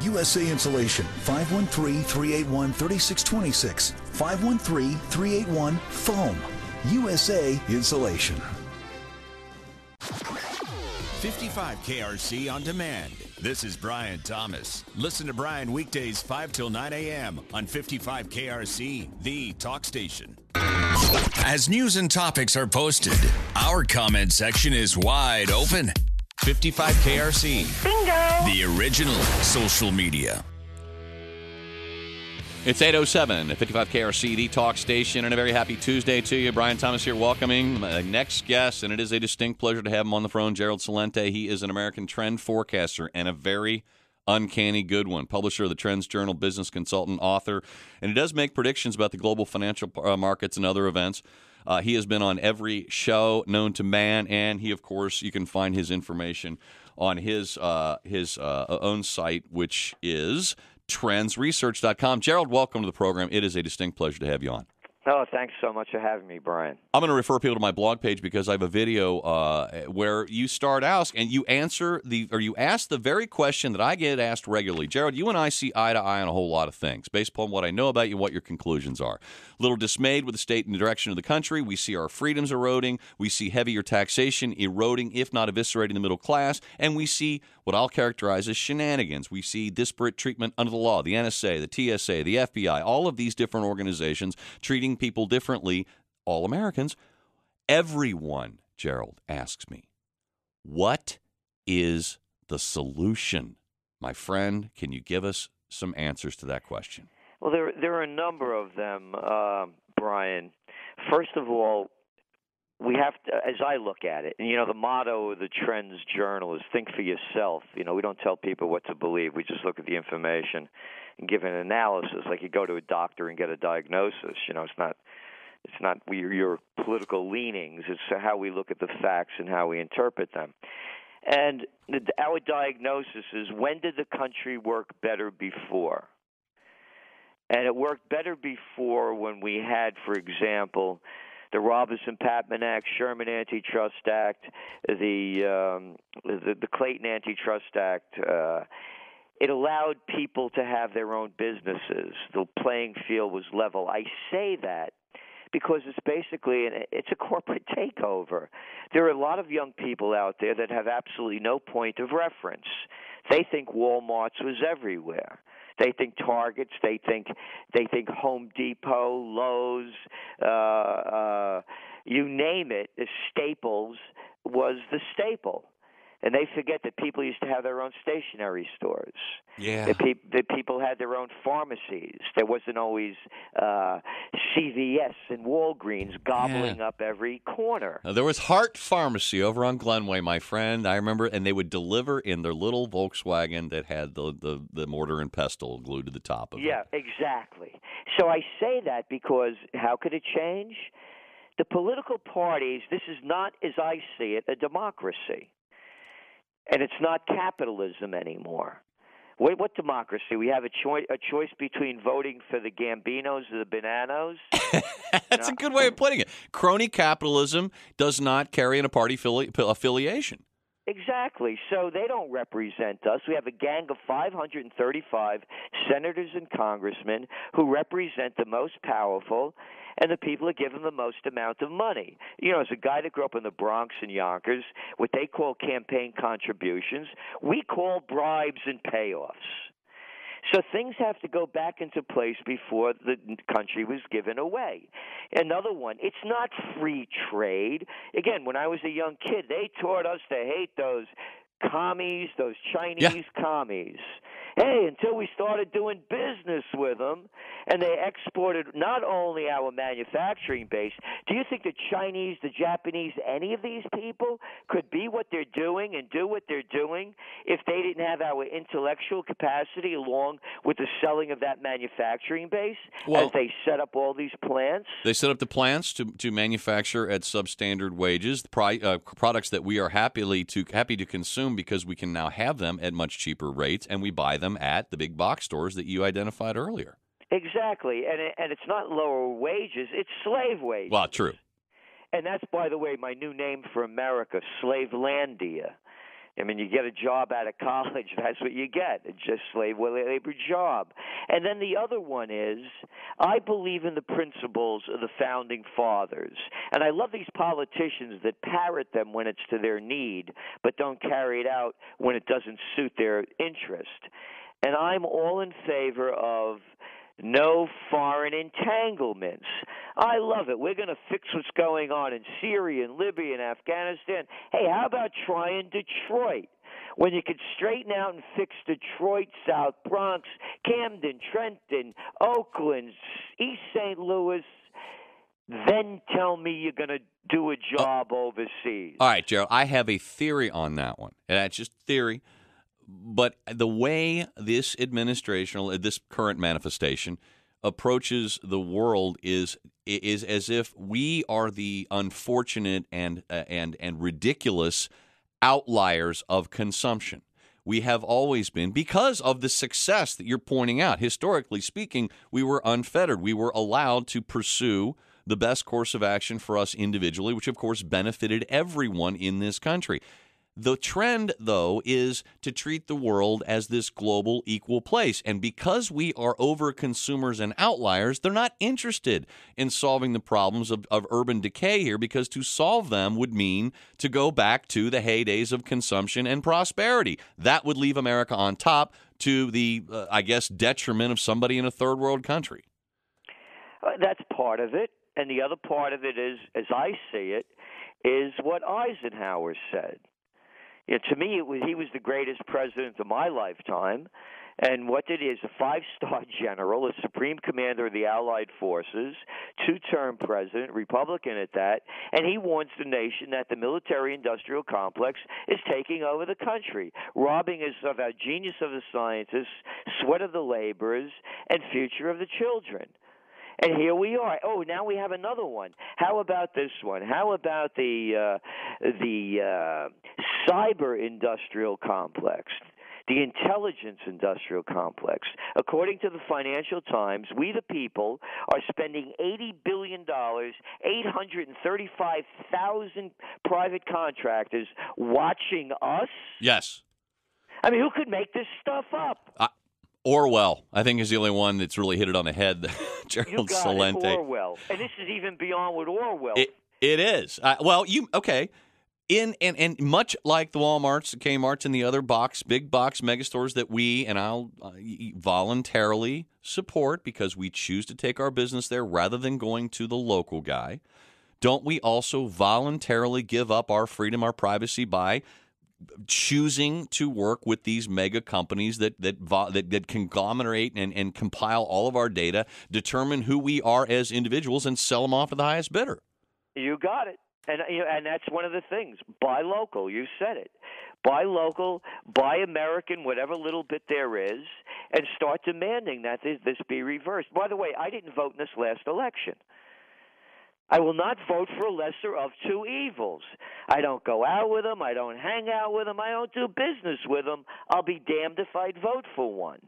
USA Insulation, 513-381-3626, 513-381-FOAM. USA Insulation. 55 KRC on demand. This is Brian Thomas. Listen to Brian weekdays 5 till 9 a.m. on 55 KRC, the talk station. As news and topics are posted, our comment section is wide open. 55 KRC. Bingo! The original social media. It's 8:07 at 55 KRC, the talk station, and a very happy Tuesday to you. Brian Thomas here welcoming my next guest, and it is a distinct pleasure to have him on the phone, Gerald Celente. He is an American trend forecaster and a very uncanny good one. Publisher of the TrendsJournal, business consultant, author, and he does make predictions about the global financial markets and other events. He has been on every show known to man, and he, of course, you can find his information on his own site, which is TrendsResearch.com. Gerald, welcome to the program. It is a distinct pleasure to have you on. Oh, thanks so much for having me, Brian. I'm going to refer people to my blog page because I have a video where you start out and you ask the very question that I get asked regularly. Gerald, you and I see eye to eye on a whole lot of things based upon what I know about you and what your conclusions are. A little dismayed with the state and the direction of the country. We see our freedoms eroding. We see heavier taxation eroding, if not eviscerating the middle class. And we see what I'll characterize as shenanigans. We see disparate treatment under the law, the NSA, the TSA, the FBI, all of these different organizations treating people differently, all Americans. Everyone, Gerald, asks me, what is the solution? My friend, can you give us some answers to that question? Well, there are a number of them, Brian. First of all, we have to, as I look at it, and the motto of the TrendsJournal is think for yourself. We don't tell people what to believe. We just look at the information and give an analysis. Like you go to a doctor and get a diagnosis. It's not your political leanings. It's how we look at the facts and how we interpret them. And our diagnosis is, when did the country work better before? And it worked better before when we had, for example, the Robinson-Patman Act, Sherman Antitrust Act, the Clayton Antitrust Act. It allowed people to have their own businesses. The playing field was level. I say that because it's basically it's a corporate takeover. There are a lot of young people out there that have absolutely no point of reference. They think Walmart's was everywhere. They think Targets, they think Home Depot, Lowe's, you name it, the Staples was the staple. And they forget that people used to have their own stationery stores. Yeah. That people had their own pharmacies. There wasn't always CVS and Walgreens gobbling up every corner. Now, there was Hart Pharmacy over on Glenway, my friend. I remember, and they would deliver in their little Volkswagen that had the mortar and pestle glued to the top of it. Yeah, exactly. So I say that because how could it change? The political parties, this is not, as I see it, a democracy. And it's not capitalism anymore. What democracy? We have a choice between voting for the Gambinos or the Bananos? That's a good way of putting it. Crony capitalism does not carry in a party affiliation. Exactly. So they don't represent us. We have a gang of 535 senators and congressmen who represent the most powerful and the people that give them the most amount of money. As a guy that grew up in the Bronx and Yonkers, what they call campaign contributions, we call bribes and payoffs. So things have to go back into place before the country was given away. Another one, it's not free trade. Again, when I was a young kid, they taught us to hate those commies, those Chinese commies. Hey, until we started doing business with them, and they exported not only our manufacturing base. Do you think the Chinese, the Japanese, any of these people could be what they're doing and do what they're doing if they didn't have our intellectual capacity along with the selling of that manufacturing base as they set up all these plants? They set up the plants to manufacture at substandard wages, products that we are happy to consume because we can now have them at much cheaper rates, and we buy them at the big box stores that you identified earlier. Exactly, and it's not lower wages, it's slave wages. Well, true. And that's, by the way, my new name for America, Slavelandia. I mean, you get a job out of college, that's what you get. It's just slave labor job. And then the other one is, I believe in the principles of the Founding Fathers. And I love these politicians that parrot them when it's to their need, but don't carry it out when it doesn't suit their interest. And I'm all in favor of no foreign entanglements. I love it. We're going to fix what's going on in Syria and Libya and Afghanistan. Hey, how about trying Detroit? When you could straighten out and fix Detroit, South Bronx, Camden, Trenton, Oakland, East St. Louis, then tell me you're going to do a job overseas. All right, Gerald, I have a theory on that one. And that's just theory. But the way this administration, this current manifestation, approaches the world is as if we are the unfortunate and ridiculous outliers of consumption. We have always been, because of the success that you're pointing out. Historically speaking, we were unfettered. We were allowed to pursue the best course of action for us individually, which of course benefited everyone in this country. The trend, though, is to treat the world as this global equal place. And because we are over-consumers and outliers, they're not interested in solving the problems of urban decay here, because to solve them would mean to go back to the heydays of consumption and prosperity. That would leave America on top, to the, detriment of somebody in a third-world country. That's part of it. And the other part of it is, as I see it, is what Eisenhower said. Yeah, to me, he was the greatest president of my lifetime. And what it is, a five-star general, a supreme commander of the Allied forces, two-term president, Republican at that, and he warns the nation that the military-industrial complex is taking over the country, robbing us of our genius of the scientists, sweat of the laborers, and future of the children. And here we are. Oh, now we have another one. How about this one? How about the cyber industrial complex, the intelligence industrial complex? According to the Financial Times, we the people are spending $80 billion, 835,000 private contractors watching us. Yes. I mean, who could make this stuff up? Orwell, I think, is the only one that's really hit it on the head. Gerald Celente. Orwell, and this is even beyond what Orwell. It is. And much like the Walmarts, the Kmarts, and the other big box megastores that we and I'll voluntarily support because we choose to take our business there rather than going to the local guy, don't we also voluntarily give up our freedom, our privacy by choosing to work with these mega companies that conglomerate and compile all of our data, determine who we are as individuals, and sell them off at the highest bidder? You got it. And that's one of the things. Buy local. You said it. Buy local, buy American, whatever little bit there is, and start demanding that this be reversed. By the way, I didn't vote in this last election. I will not vote for a lesser of two evils. I don't go out with them. I don't hang out with them. I don't do business with them. I'll be damned if I'd vote for one.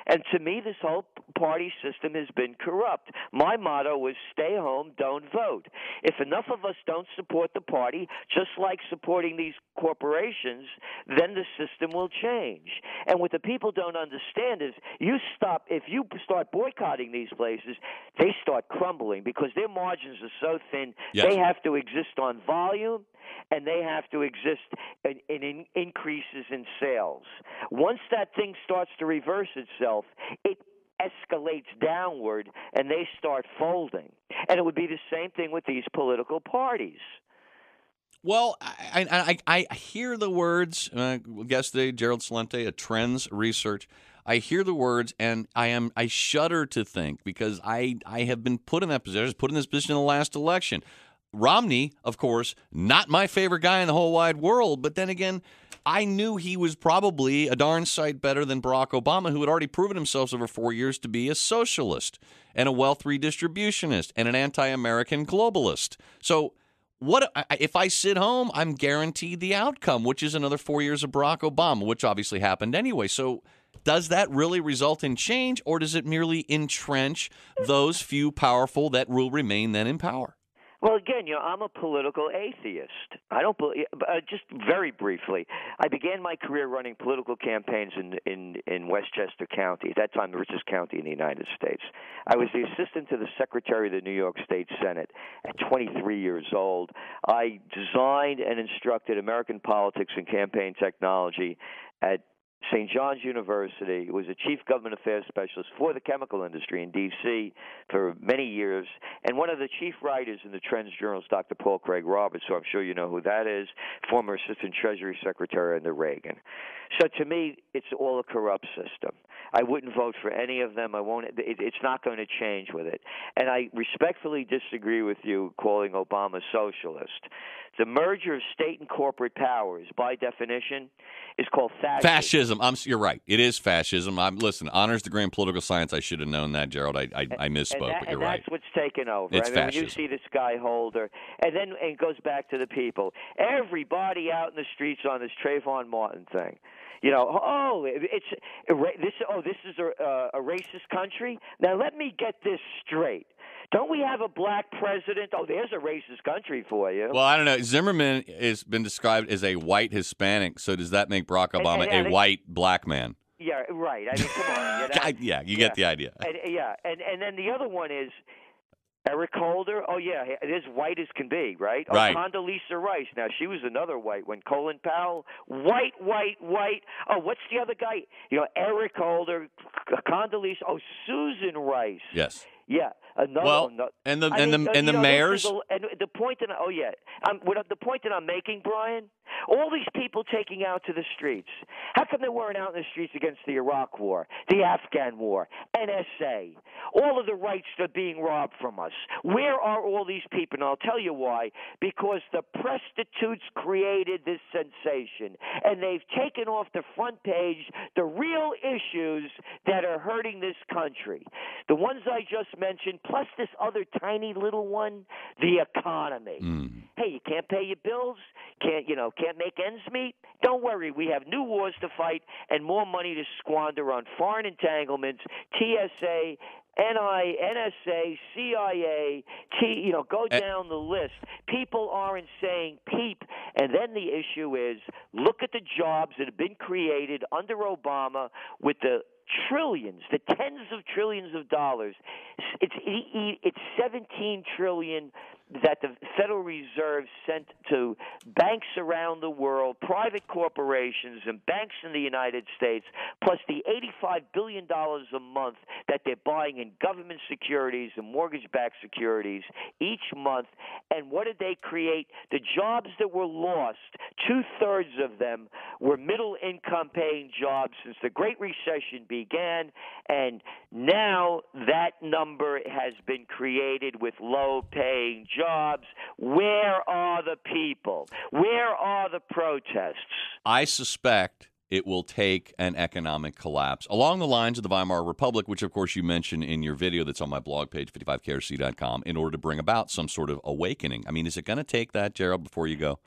And to me, this whole party system has been corrupt. My motto is stay home, don't vote. If enough of us don't support the party, just like supporting these corporations, then the system will change. And what the people don't understand is if you start boycotting these places, they start crumbling because their margins are so thin. Yes. They have to exist on volume, and they have to exist in increases in sales. Once that thing starts to reverse itself, it escalates downward, and they start folding. And it would be the same thing with these political parties. Well, I hear the words, guest today, Gerald Celente, at Trends Research. I hear the words, and I shudder to think, because I have been put in that position. I was put in this position in the last election. Romney, of course, not my favorite guy in the whole wide world, but then again, I knew he was probably a darn sight better than Barack Obama, who had already proven himself over 4 years to be a socialist and a wealth redistributionist and an anti-American globalist. So if I sit home, I'm guaranteed the outcome, which is another 4 years of Barack Obama, which obviously happened anyway. So does that really result in change, or does it merely entrench those few powerful that will remain then in power? Well, again, I'm a political atheist. I don't believe. Just very briefly, I began my career running political campaigns in Westchester County, at that time the richest county in the United States. I was the assistant to the Secretary of the New York State Senate at 23 years old. I designed and instructed American politics and campaign technology at St. John's University, was a chief government affairs specialist for the chemical industry in D.C. for many years, and one of the chief writers in the TrendsJournal is Dr. Paul Craig Roberts, so I'm sure you know who that is, former assistant Treasury Secretary under Reagan. So to me, it's all a corrupt system. I wouldn't vote for any of them. I won't. It's not going to change with it. And I respectfully disagree with you calling Obama socialist. The merger of state and corporate powers, by definition, is called fascism. You're right. It is fascism. Listen, honors degree in political science. I should have known that, Gerald. I misspoke, but you're right. That's what's taken over. It's fascism. When you see this guy Holder, and then it goes back to the people. Everybody out in the streets on this Trayvon Martin thing. This is a racist country. Now let me get this straight. Don't we have a black president? Oh, there's a racist country for you. Well, I don't know. Zimmerman has been described as a white Hispanic, so does that make Barack Obama a white black man? Yeah, right. I mean, come on. You get the idea. And then the other one is Eric Holder. Oh, yeah, as white as can be, right? Right. Condoleezza Rice. Now, she was another white one. Colin Powell, white. Oh, what's the other guy? Eric Holder, Condoleezza. Oh, Susan Rice. Yes. Yeah, another. Well, and the mayors. And the point that the point that I'm making, Brian, all these people taking out to the streets. How come they weren't out in the streets against the Iraq War, the Afghan War, NSA? All of the rights are being robbed from us. Where are all these people? And I'll tell you why. Because the prostitutes created this sensation, and they've taken off the front page the real issues that are hurting this country. The ones I just mentioned, plus this other tiny little one, the economy. Hey, you can't pay your bills, can't make ends meet? Don't worry, we have new wars to fight and more money to squander on foreign entanglements, TSA, NSA, CIA, go down the list. People aren't saying peep. And then the issue is, look at the jobs that have been created under Obama with the trillions, the tens of trillions of dollars. It's 17 trillion that the Federal Reserve sent to banks around the world, private corporations, and banks in the United States, plus the $85 billion a month that they're buying in government securities and mortgage-backed securities each month. And what did they create? The jobs that were lost, two-thirds of them were middle-income paying jobs since the Great Recession began, and now that number has been created with low-paying jobs. Where are the people? Where are the protests? I suspect it will take an economic collapse along the lines of the Weimar Republic, which, of course, you mentioned in your video that's on my blog page, 55krc.com, in order to bring about some sort of awakening. I mean, is it going to take that, Gerald, before you go?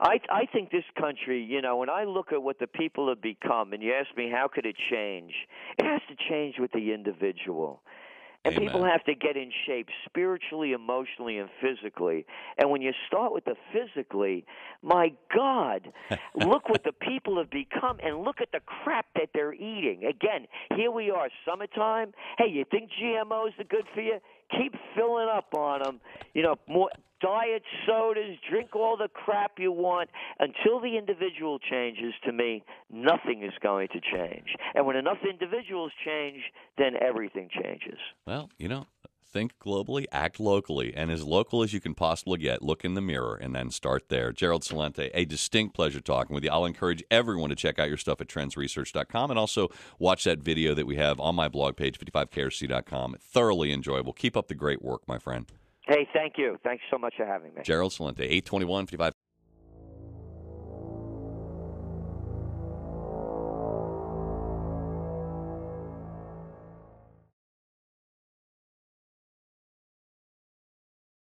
I think this country, when I look at what the people have become, and you ask me how could it change, it has to change with the individual. And Amen. People have to get in shape spiritually, emotionally, and physically. And when you start with the physically, my God, look what the people have become, and look at the crap that they're eating. Again, here we are, summertime. Hey, you think GMOs are good for you? Keep filling up on them. More diet sodas, drink all the crap you want. Until the individual changes, to me, nothing is going to change. And when enough individuals change, then everything changes. Well, think globally, act locally, and as local as you can possibly get. Look in the mirror and then start there. Gerald Celente, a distinct pleasure talking with you. I'll encourage everyone to check out your stuff at TrendsResearch.com and also watch that video that we have on my blog page, 55krc.com. Thoroughly enjoyable. Keep up the great work, my friend. Hey, thank you. Thanks so much for having me. Gerald Celente, 821 55.